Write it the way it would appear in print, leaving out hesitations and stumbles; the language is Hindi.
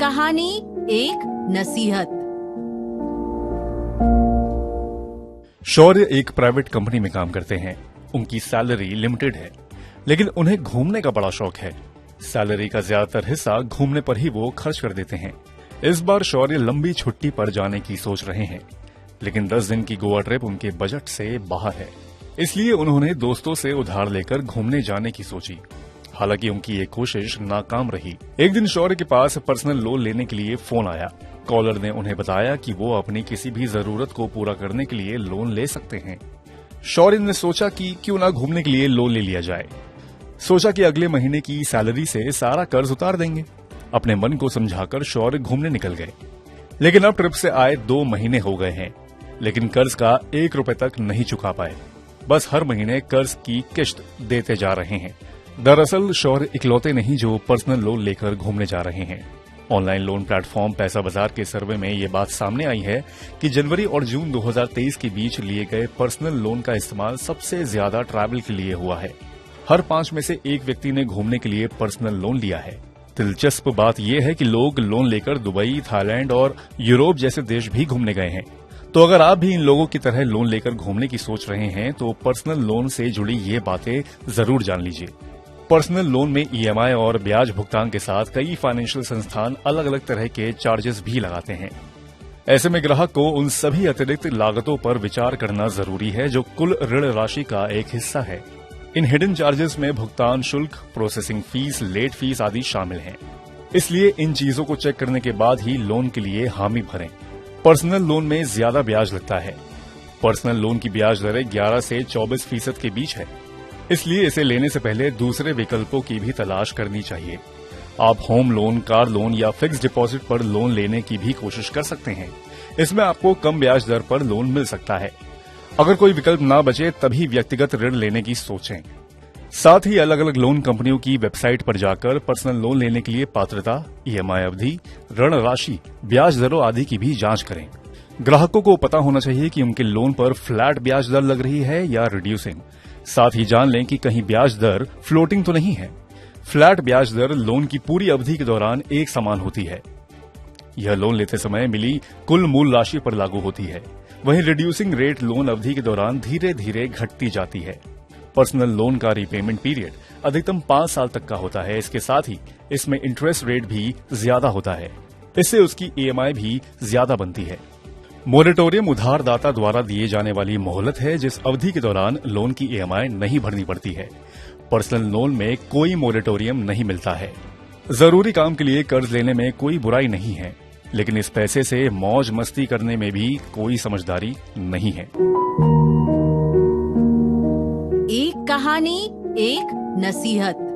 कहानी, एक नसीहत। शौर्य एक प्राइवेट कंपनी में काम करते हैं। उनकी सैलरी लिमिटेड है, लेकिन उन्हें घूमने का बड़ा शौक है। सैलरी का ज्यादातर हिस्सा घूमने पर ही वो खर्च कर देते हैं। इस बार शौर्य लंबी छुट्टी पर जाने की सोच रहे हैं, लेकिन 10 दिन की गोवा ट्रिप उनके बजट से बाहर है। इसलिए उन्होंने दोस्तों से उधार लेकर घूमने जाने की सोची। हालांकि उनकी ये कोशिश नाकाम रही। एक दिन शौर्य के पास पर्सनल लोन लेने के लिए फोन आया। कॉलर ने उन्हें बताया कि वो अपनी किसी भी जरूरत को पूरा करने के लिए लोन ले सकते हैं। शौर्य ने सोचा कि क्यों ना घूमने के लिए लोन ले लिया जाए। सोचा कि अगले महीने की सैलरी से सारा कर्ज उतार देंगे। अपने मन को समझाकर शौर्य घूमने निकल गए। लेकिन अब ट्रिप से आए 2 महीने हो गए हैं, लेकिन कर्ज का 1 रुपए तक नहीं चुका पाए। बस हर महीने कर्ज की किश्त देते जा रहे हैं। दरअसल शौर्य इकलौते नहीं जो पर्सनल लोन लेकर घूमने जा रहे हैं। ऑनलाइन लोन प्लेटफॉर्म पैसा बाजार के सर्वे में ये बात सामने आई है कि जनवरी और जून 2023 के बीच लिए गए पर्सनल लोन का इस्तेमाल सबसे ज्यादा ट्रैवल के लिए हुआ है। हर 5 में से 1 व्यक्ति ने घूमने के लिए पर्सनल लोन लिया है। दिलचस्प बात यह है कि लोग लोन लेकर दुबई, थाईलैंड और यूरोप जैसे देश भी घूमने गए हैं। तो अगर आप भी इन लोगों की तरह लोन लेकर घूमने की सोच रहे हैं तो पर्सनल लोन से जुड़ी ये बातें जरूर जान लीजिए। पर्सनल लोन में ईएमआई और ब्याज भुगतान के साथ कई फाइनेंशियल संस्थान अलग अलग तरह के चार्जेस भी लगाते हैं। ऐसे में ग्राहक को उन सभी अतिरिक्त लागतों पर विचार करना जरूरी है जो कुल ऋण राशि का एक हिस्सा है। इन हिडन चार्जेस में भुगतान शुल्क, प्रोसेसिंग फीस, लेट फीस आदि शामिल हैं। इसलिए इन चीजों को चेक करने के बाद ही लोन के लिए हामी भरें। पर्सनल लोन में ज्यादा ब्याज लगता है। पर्सनल लोन की ब्याज दरें 11 से 24% के बीच है। इसलिए इसे लेने से पहले दूसरे विकल्पों की भी तलाश करनी चाहिए। आप होम लोन, कार लोन या फिक्स डिपॉजिट पर लोन लेने की भी कोशिश कर सकते हैं। इसमें आपको कम ब्याज दर पर लोन मिल सकता है। अगर कोई विकल्प ना बचे तभी व्यक्तिगत ऋण लेने की सोचें। साथ ही अलग अलग लोन कंपनियों की वेबसाइट पर जाकर पर्सनल लोन लेने के लिए पात्रता, ईएमआई अवधि, ऋण राशि, ब्याज दरों आदि की भी जांच करें। ग्राहकों को पता होना चाहिए कि उनके लोन पर फ्लैट ब्याज दर लग रही है या रिड्यूसिंग। साथ ही जान लें कि कहीं ब्याज दर फ्लोटिंग तो नहीं है। फ्लैट ब्याज दर लोन की पूरी अवधि के दौरान एक समान होती है। यह लोन लेते समय मिली कुल मूल राशि पर लागू होती है। वहीं रिड्यूसिंग रेट लोन अवधि के दौरान धीरे धीरे घटती जाती है। पर्सनल लोन का रीपेमेंट पीरियड अधिकतम 5 साल तक का होता है। इसके साथ ही इसमें इंटरेस्ट रेट भी ज्यादा होता है। इससे उसकी ईएमआई भी ज्यादा बनती है। मोरेटोरियम उधारदाता द्वारा दिए जाने वाली मोहलत है जिस अवधि के दौरान लोन की ईएमआई नहीं भरनी पड़ती है। पर्सनल लोन में कोई मोरेटोरियम नहीं मिलता है। जरूरी काम के लिए कर्ज लेने में कोई बुराई नहीं है, लेकिन इस पैसे से मौज मस्ती करने में भी कोई समझदारी नहीं है। एक कहानी, एक नसीहत।